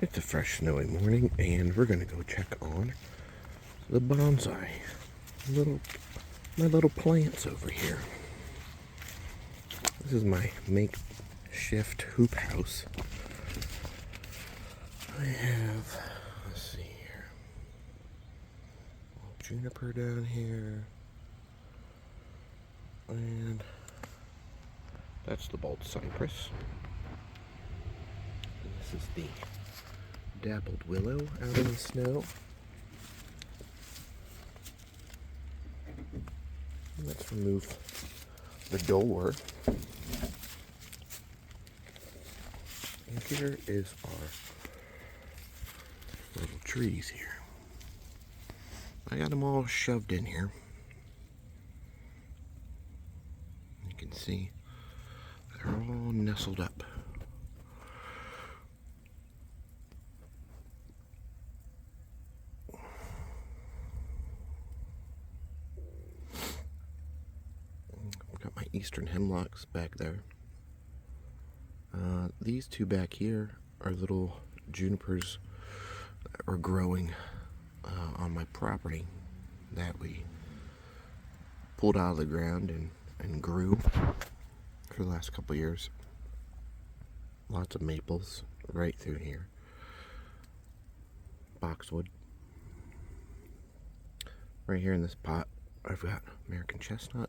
It's a fresh snowy morning and we're gonna go check on the bonsai. My little plants over here. This is my makeshift hoop house. I have, let's see here, juniper down here, and that's the bald cypress. And this is the dappled willow out in the snow. Let's remove the door. And here is our little trees here. I got them all shoved in here. You can see they're all nestled up. I've got my eastern hemlocks back there. These two back here are little junipers that are growing on my property that we pulled out of the ground and grew for the last couple years. Lots of maples right through here. Boxwood. Right here in this pot, I've got American chestnut.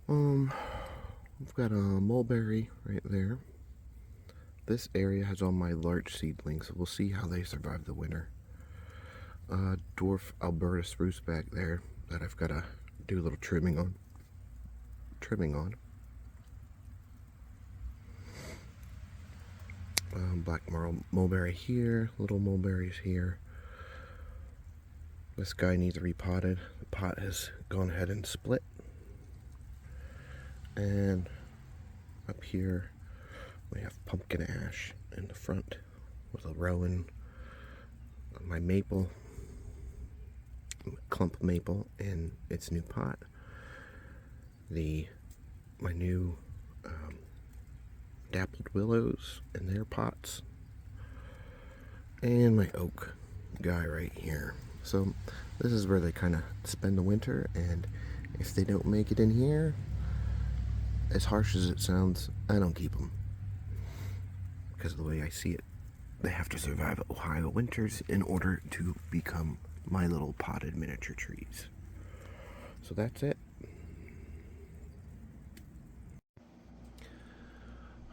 I've got a mulberry right there. This area has all my large seedlings, so we'll see how they survive the winter. Dwarf Alberta spruce back there that I've got to do a little trimming on. Black mulberry here, little mulberries here. This guy needs repotted. The pot has gone ahead and split. And up here we have pumpkin ash in the front with a rowan, my maple, clump maple in its new pot, my new dappled willows in their pots, and my oak guy right here. So this is where they kind of spend the winter, and if they don't make it in here, as harsh as it sounds, I don't keep them. Because of the way I see it, they have to survive Ohio winters in order to become my little potted miniature trees. So that's it.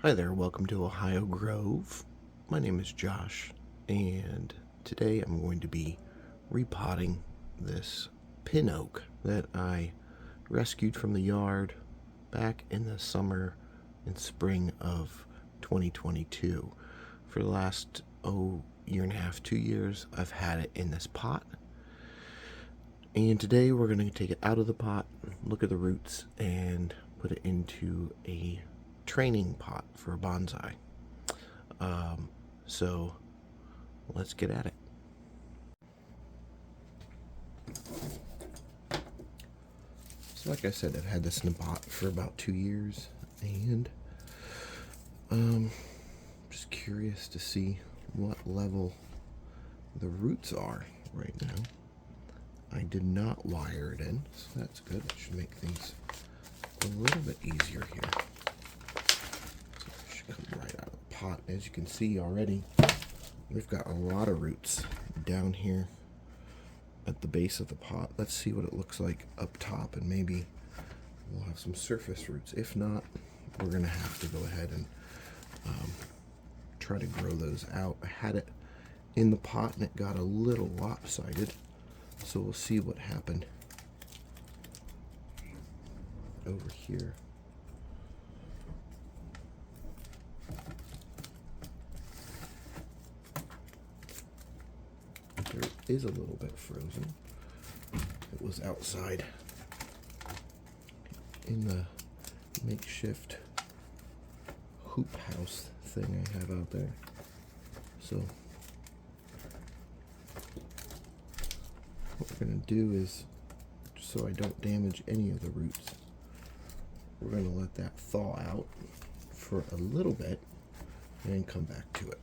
Hi there, welcome to Ohio Grove. My name is Josh, and today I'm going to be repotting this pin oak that I rescued from the yard back in the summer and spring of 2022. For the last year and a half, 2 years, I've had it in this pot. And today we're going to take it out of the pot, look at the roots, and put it into a training pot for a bonsai. So let's get at it. So like I said, I've had this in a pot for about 2 years, and just curious to see what level the roots are right now. I did not wire it in, so that's good. That should make things a little bit easier here. So it should come right out of the pot. As you can see already, we've got a lot of roots down here at the base of the pot. Let's see what it looks like up top, and maybe we'll have some surface roots. If not, we're gonna have to go ahead and try to grow those out. I had it in the pot and it got a little lopsided, so we'll see what happened over here. There is a little bit frozen. It was outside in the makeshift hoop house thing I have out there. So what we're going to do is, so I don't damage any of the roots, we're going to let that thaw out for a little bit and come back to it.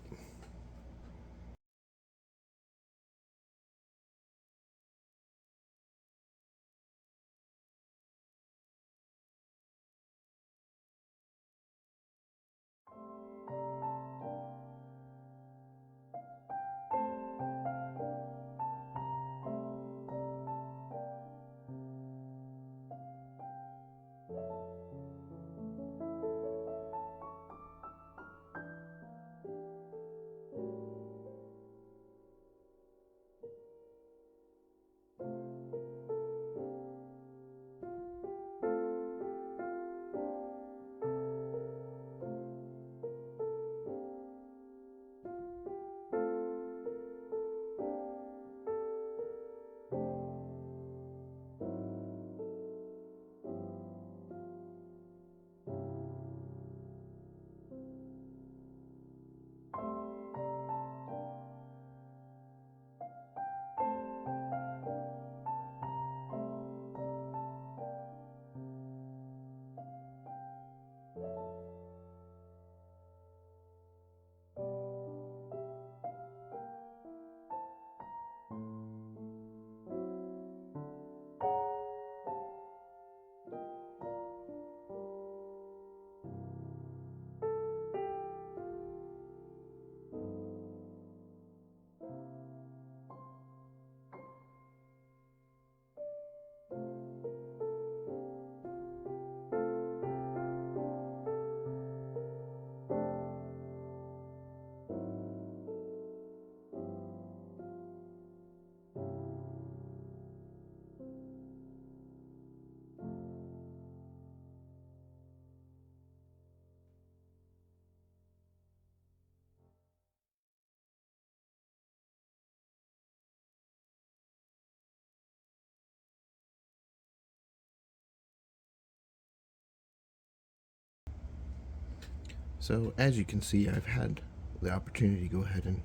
So as you can see, I've had the opportunity to go ahead and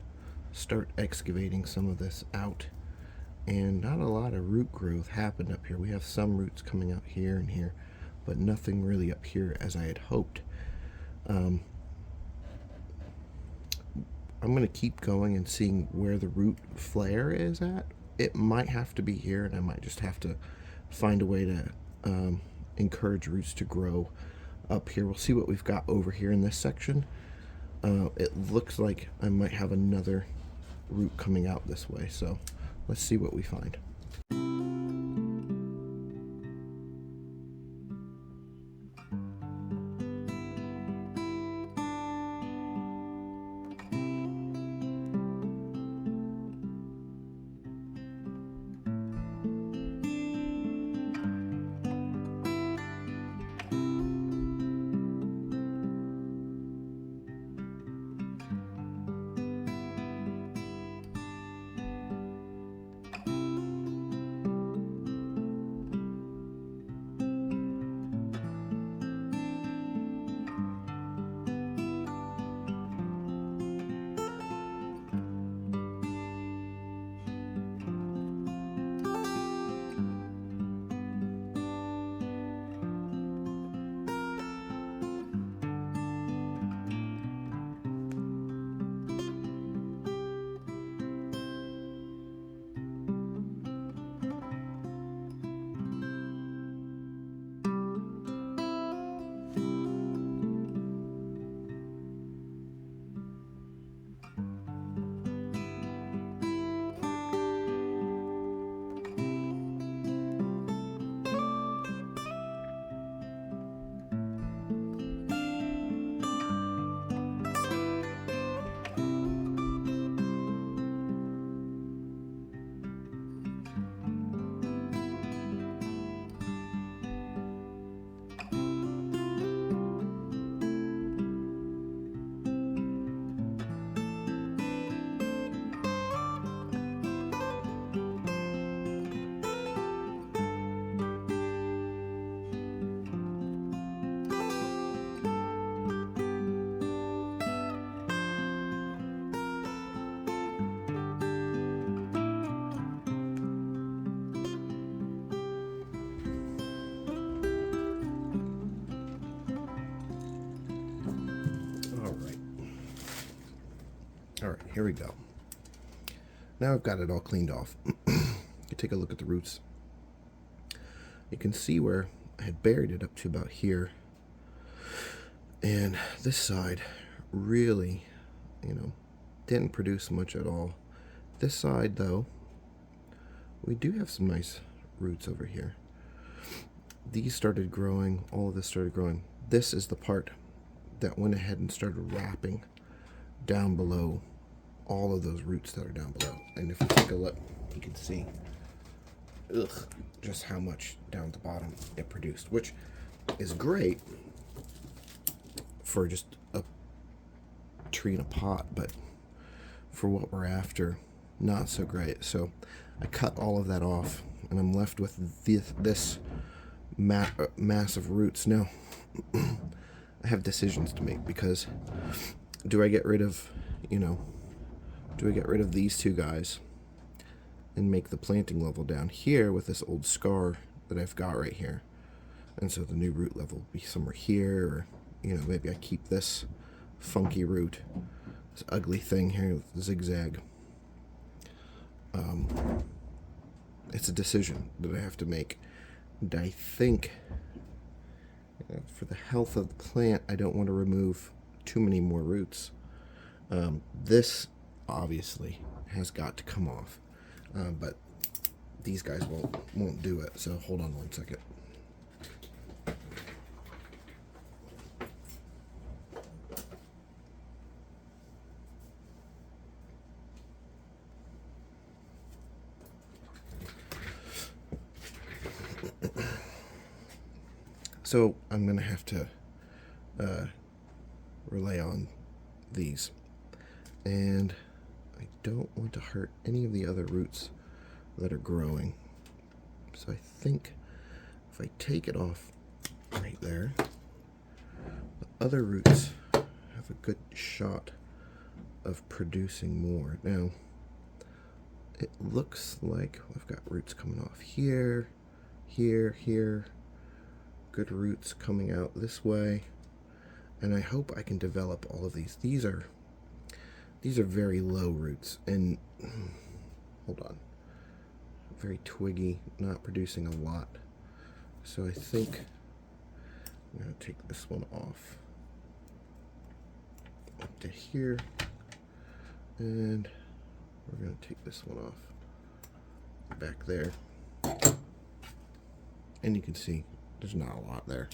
start excavating some of this out, and not a lot of root growth happened up here. We have some roots coming out here and here, but nothing really up here as I had hoped. I'm going to keep going and seeing where the root flare is at. It might have to be here, and I might just have to find a way to encourage roots to grow up here. We'll see what we've got over here in this section. It looks like I might have another root coming out this way, so let's see what we find. All right, here we go. Now I've got it all cleaned off. You take a look at the roots. You can see where I had buried it up to about here. And this side really, didn't produce much at all. This side, though, we do have some nice roots over here. These started growing, all of this started growing. This is the part that went ahead and started wrapping down below all of those roots that are down below. And if you take a look, you can see just how much down at the bottom it produced, which is great for just a tree in a pot, but for what we're after, not so great. So I cut all of that off, and I'm left with this mass of roots. Now, I have decisions to make, because do I get rid of, these two guys and make the planting level down here with this old scar that I've got right here, and so the new root level will be somewhere here, or maybe I keep this funky root, this ugly thing here with the zigzag. It's a decision that I have to make, and I think for the health of the plant, I don't want to remove too many more roots. This obviously has got to come off, but these guys won't do it. So hold on one second. So I'm going to have to rely on these. And I don't want to hurt any of the other roots that are growing. So I think if I take it off right there, the other roots have a good shot of producing more. Now, it looks like I've got roots coming off here, here, here. Good roots coming out this way, and I hope I can develop all of these. These are very low roots, and hold on, very twiggy, not producing a lot. So I think I'm going to take this one off up to here, and we're going to take this one off back there, and you can see there's not a lot there.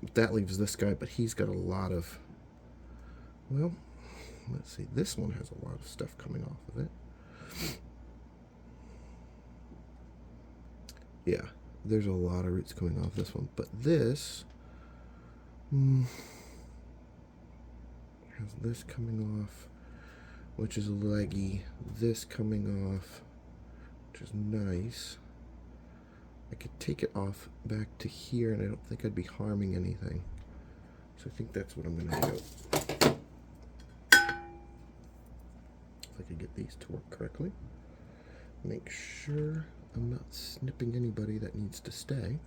But that leaves this guy, but he's got a lot of, well, let's see, this one has a lot of stuff coming off of it. Yeah, there's a lot of roots coming off this one, but this has this coming off, which is leggy, this coming off, which is nice. I could take it off back to here, and I don't think I'd be harming anything. So I think that's what I'm going to do. If I could get these to work correctly. Make sure I'm not snipping anybody that needs to stay.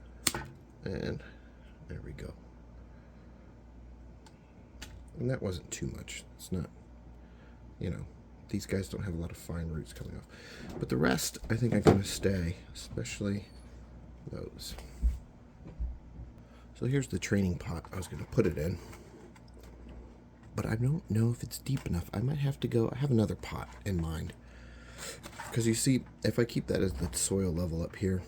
And there we go. And that wasn't too much. It's not, these guys don't have a lot of fine roots coming off. But the rest, I think, are going to stay, especially those. So here's the training pot I was going to put it in, but I don't know if it's deep enough. I might have to go, I have another pot in mind, because you see, if I keep that as the soil level up here,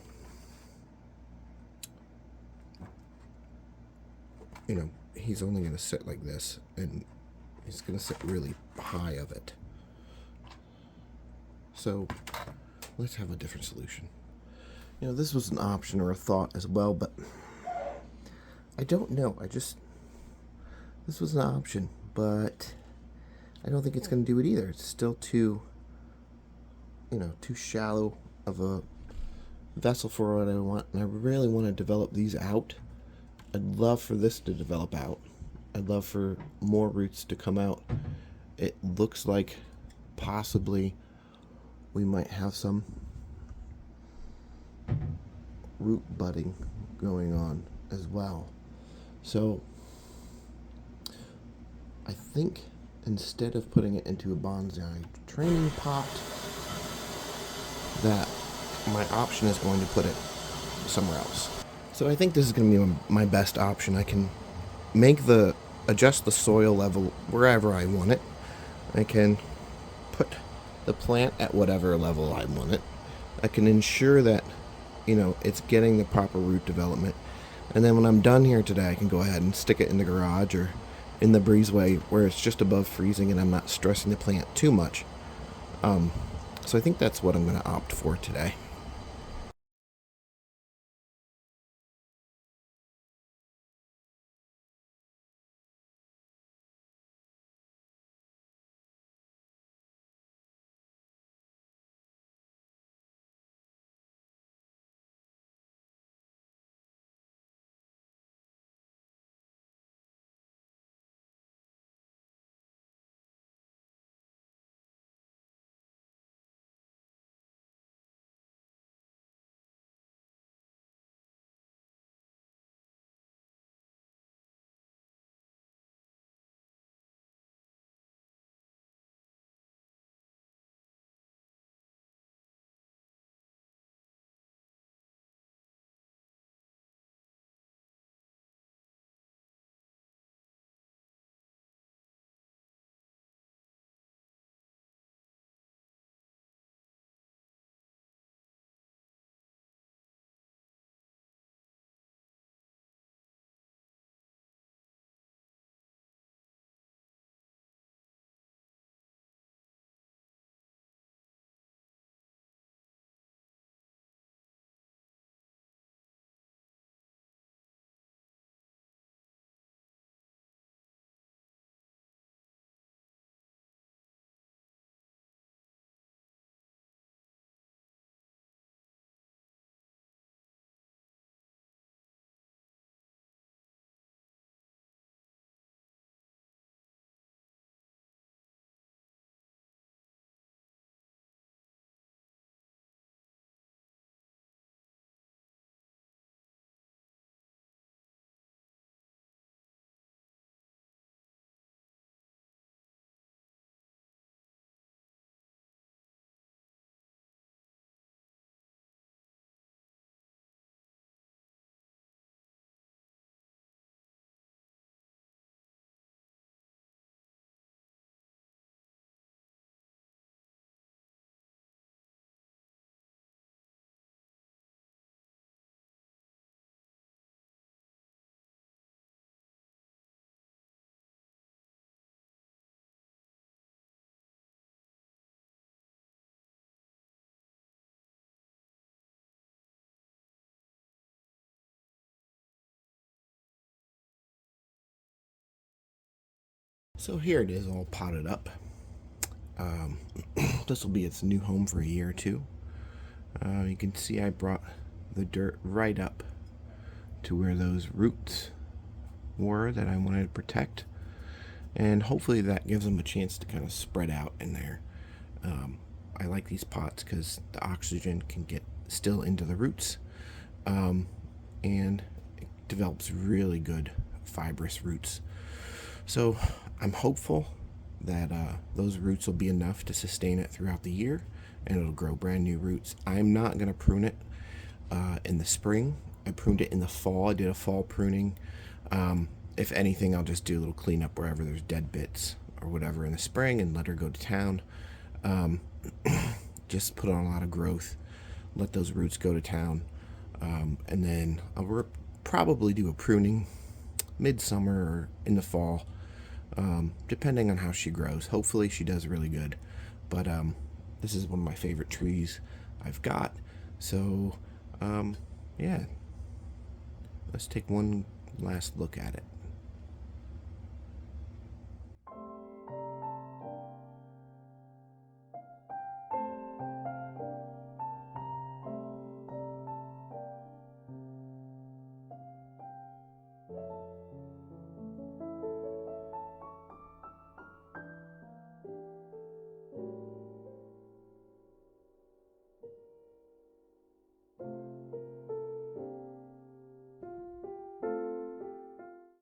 he's only going to sit like this, and he's going to sit really high of it. So let's have a different solution. This was an option or a thought as well, but I don't know. This was an option, but I don't think it's going to do it either. It's still too shallow of a vessel for what I want, and I really want to develop these out. I'd love for this to develop out. I'd love for more roots to come out. It looks like possibly we might have some root budding going on as well. So I think instead of putting it into a bonsai training pot, that my option is going to put it somewhere else. So I think this is going to be my best option. I can adjust the soil level wherever I want it. I can put the plant at whatever level I want it. I can ensure that, it's getting the proper root development. And then when I'm done here today, I can go ahead and stick it in the garage or in the breezeway where it's just above freezing and I'm not stressing the plant too much. So I think that's what I'm going to opt for today. So here it is, all potted up. Um, this will be its new home for a year or two. You can see I brought the dirt right up to where those roots were that I wanted to protect, and hopefully that gives them a chance to kind of spread out in there. I like these pots because the oxygen can get still into the roots, and it develops really good fibrous roots. So I'm hopeful that those roots will be enough to sustain it throughout the year and it'll grow brand new roots. I'm not going to prune it in the spring. I pruned it in the fall. I did a fall pruning. If anything, I'll just do a little cleanup wherever there's dead bits or whatever in the spring and let her go to town. Just put on a lot of growth, let those roots go to town, and then I'll probably do a pruning midsummer or in the fall, depending on how she grows. Hopefully she does really good, but this is one of my favorite trees I've got. So yeah, let's take one last look at it.